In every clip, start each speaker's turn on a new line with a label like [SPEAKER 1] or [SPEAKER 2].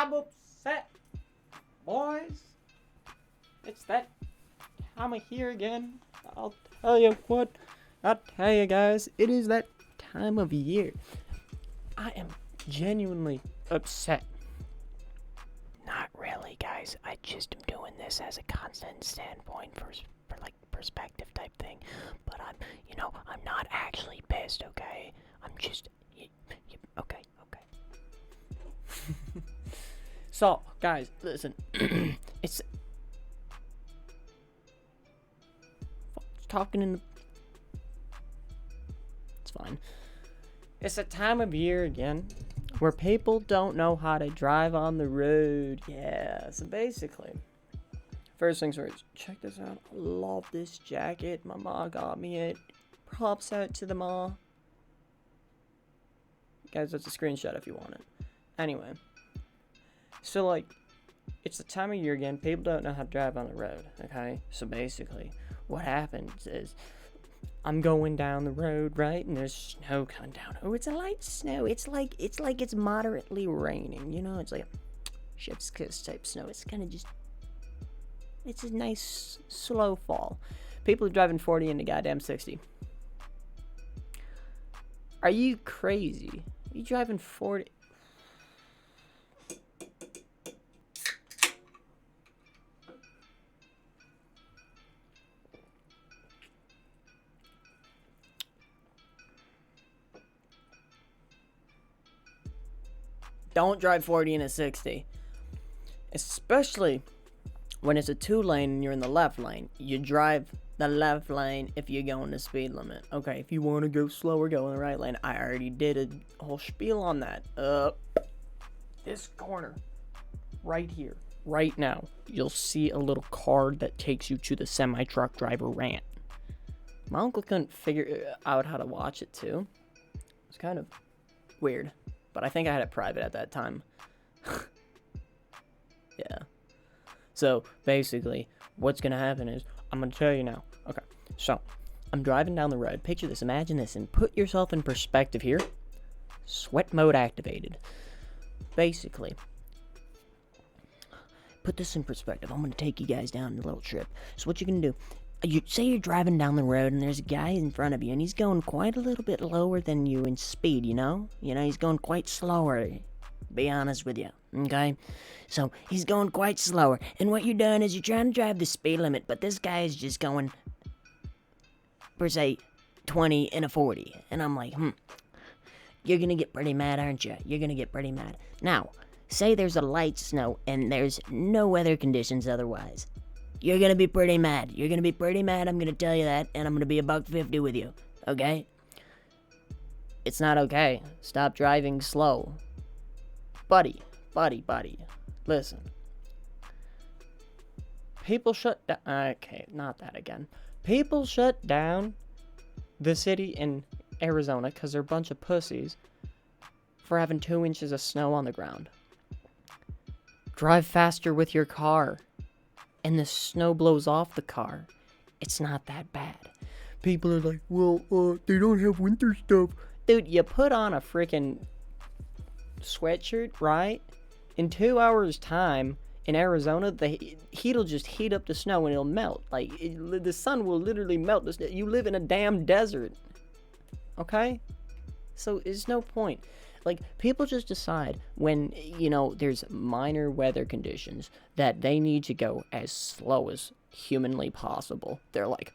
[SPEAKER 1] I'm upset, boys. It's that time of year again. I'll tell you what. I'll tell you guys. It is that time of year. I am genuinely upset. Not really, guys. I just am doing this as a constant standpoint for like perspective type thing. But I'm not actually pissed. Okay. I'm just. Okay. So, guys, listen. It's talking in the. It's fine. It's a time of year again where people don't know how to drive on the road. Yeah, so basically, first things first, check this out. I love this jacket. My mom got me it. Props out to the mom. Guys, that's a screenshot if you want it. Anyway, so like, it's the time of year again. People don't know how to drive on the road, okay? So basically, what happens is, I'm going down the road, right? And there's snow coming down. Oh, it's a light snow. It's like it's moderately raining. You know, it's like a chef's kiss type snow. It's kind of just, it's a nice slow fall. People are driving 40 into goddamn 60. Are you crazy? Are you driving 40? Don't drive 40 in a 60. Especially when it's a 2-lane and you're in the left lane. You drive the left lane if you're going the speed limit. Okay, if you want to go slower, go in the right lane. I already did a whole spiel on that. This corner, right here, right now, you'll see a little card that takes you to the semi-truck driver Rant. My uncle couldn't figure out how to watch it too. It's kind of weird. But I think I had it private at that time. Yeah. So, basically, what's going to happen is, I'm going to tell you now. Okay, so, I'm driving down the road. Picture this, imagine this, and put yourself in perspective here. Sweat mode activated. Basically, put this in perspective. I'm going to take you guys down a little trip. So, what you're going to do, say you're driving down the road and there's a guy in front of you and he's going quite a little bit lower than you in speed, you know? He's going quite slower, be honest with you, okay? So, he's going quite slower, and what you're doing is you're trying to drive the speed limit, but this guy is just going, per se, 20 and a 40, and I'm like, you're gonna get pretty mad, aren't you? You're gonna get pretty mad. Now, say there's a light snow and there's no weather conditions otherwise. You're gonna be pretty mad. You're gonna be pretty mad, I'm gonna tell you that, and I'm gonna be $1.50 with you, okay? It's not okay. Stop driving slow. Buddy. Listen. People shut down... Okay, not that again. People shut down the city in Arizona because they're a bunch of pussies for having 2 inches of snow on the ground. Drive faster with your car. And the snow blows off the car. It's not that bad. People are like, well, they don't have winter stuff. Dude, you put on a freaking sweatshirt, right? In 2 hours' time, in Arizona, the heat'll just heat up the snow and it'll melt. Like, the sun will literally melt. You live in a damn desert. Okay? So, there's no point. Like, people just decide when, there's minor weather conditions that they need to go as slow as humanly possible. They're like,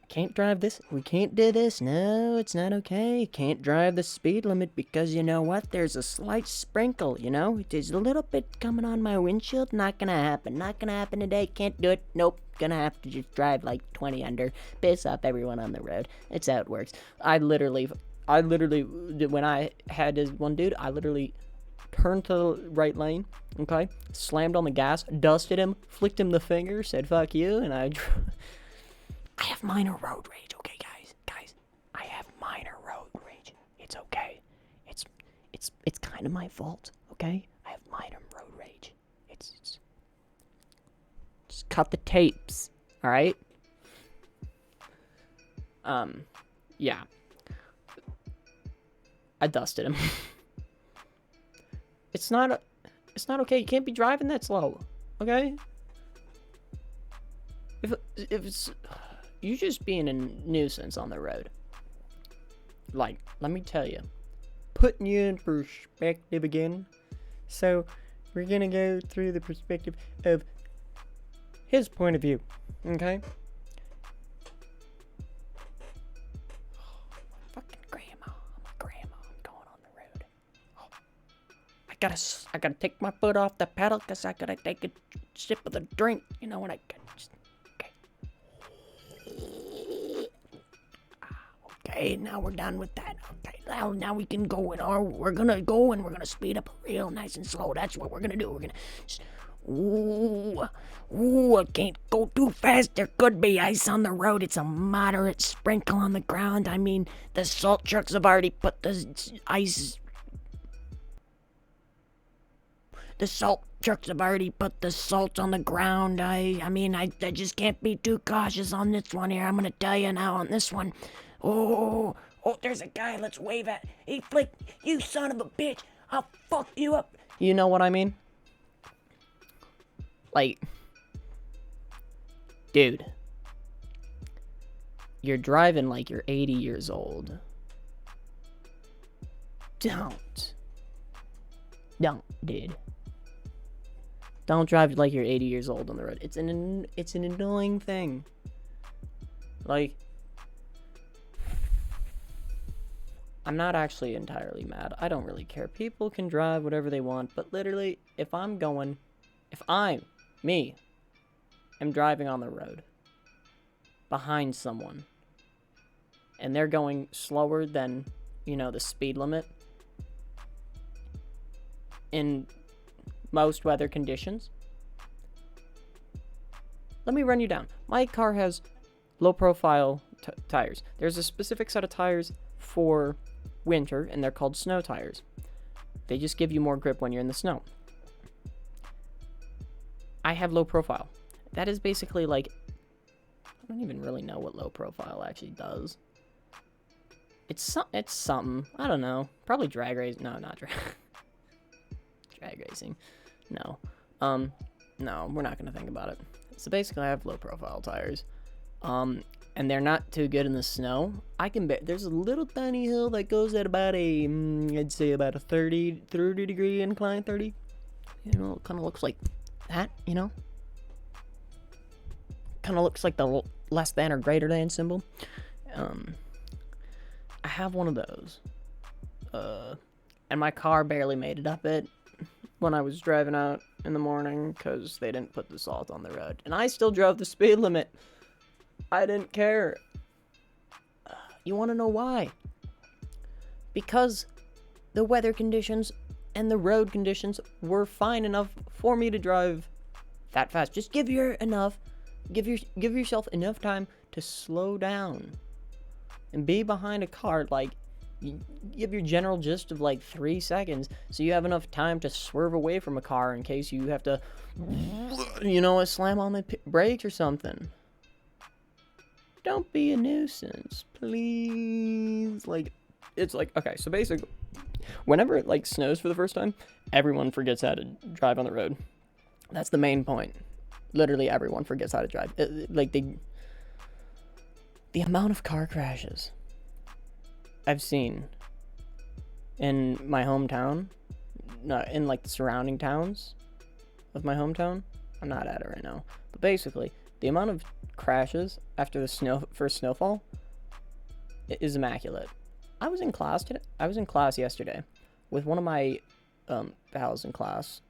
[SPEAKER 1] can't drive this. We can't do this. No, it's not okay. Can't drive the speed limit because you know what? There's a slight sprinkle, There's a little bit coming on my windshield. Not gonna happen. Not gonna happen today. Can't do it. Nope. Gonna have to just drive like 20 under. Piss off everyone on the road. It's how it works. I literally, when I had this one dude, I literally turned to the right lane, okay? Slammed on the gas, dusted him, flicked him the finger, said fuck you, and I have minor road rage, okay, guys? I have minor road rage. It's okay. It's kind of my fault, okay? I have minor road rage. It's just cut the tapes, all right? Yeah. I dusted him. It's not okay. You can't be driving that slow. Okay? If it's you just being a nuisance on the road. Like, let me tell you, putting you in perspective again. So, we're gonna go through the perspective of his point of view. Okay? Fucking grandma. I'm a grandma. I'm going on the road. Oh. I gotta take my foot off the pedal because I gotta take a sip of the drink. You know what I got? Okay, now we're done with that. Okay, now we can go we're gonna go and we're gonna speed up real nice and slow. That's what we're gonna do. We're gonna I can't go too fast. There could be ice on the road. It's a moderate sprinkle on the ground. I mean, the salt trucks have already put the ice. The salt trucks have already put the salt on the ground. I mean, I just can't be too cautious on this one here. I'm gonna tell you now on this one. Oh, there's a guy. Let's wave at. Hey, Flick, you son of a bitch. I'll fuck you up. You know what I mean? Like, dude, you're driving like you're 80 years old. Don't, dude. Don't drive like you're 80 years old on the road. It's an annoying thing. Like, I'm not actually entirely mad. I don't really care. People can drive whatever they want, but literally, if I'm driving on the road behind someone, and they're going slower than, the speed limit in most weather conditions, let me run you down. My car has low-profile tires. There's a specific set of tires for winter, and they're called snow tires. They just give you more grip when you're in the snow. I have low profile. That is basically like, I don't even really know what low profile actually does. It's something. I don't know. Probably drag racing. No, not drag racing. No. No, we're not gonna think about it. So basically, I have low profile tires. And they're not too good in the snow. There's a little tiny hill that goes at about I'd say about a 30 degree incline, 30. It kind of looks like that, Kind of looks like the less than or greater than symbol. I have one of those. And my car barely made it up it when I was driving out in the morning because they didn't put the salt on the road. And I still drove the speed limit. I didn't care. You want to know why? Because the weather conditions and the road conditions were fine enough for me to drive that fast. Just give yourself enough time to slow down and be behind a car. Like, you give your general gist of like 3 seconds so you have enough time to swerve away from a car in case you have to, slam on the brakes or something. Don't be a nuisance, please. Like, it's like, okay, so basically, whenever it, like, snows for the first time, everyone forgets how to drive on the road. That's the main point. Literally everyone forgets how to drive. The amount of car crashes I've seen in my hometown, in, like, the surrounding towns of my hometown, I'm not at it right now, but basically, the amount of crashes after the first snowfall is immaculate. I was in class yesterday with one of my pals in class.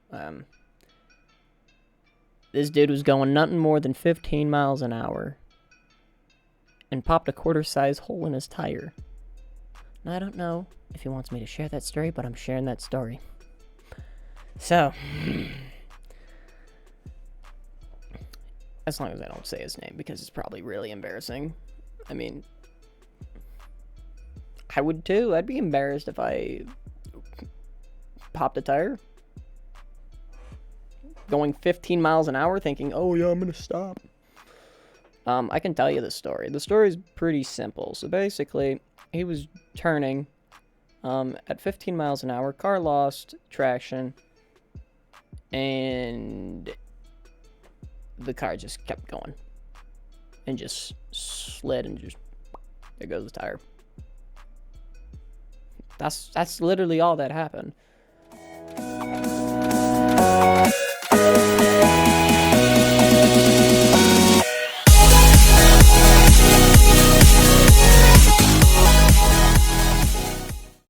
[SPEAKER 1] This dude was going nothing more than 15 miles an hour and popped a quarter-size hole in his tire. Now, I don't know if he wants me to share that story, but I'm sharing that story. So, as long as I don't say his name, because it's probably really embarrassing. I mean, I would too. I'd be embarrassed if I popped a tire going 15 miles an hour thinking, oh yeah, I'm gonna stop. I can tell you the story. The story is pretty simple. So basically, he was turning At 15 miles an hour, car lost traction, and the car just kept going and just slid, and just there goes the tire. That's literally all that happened.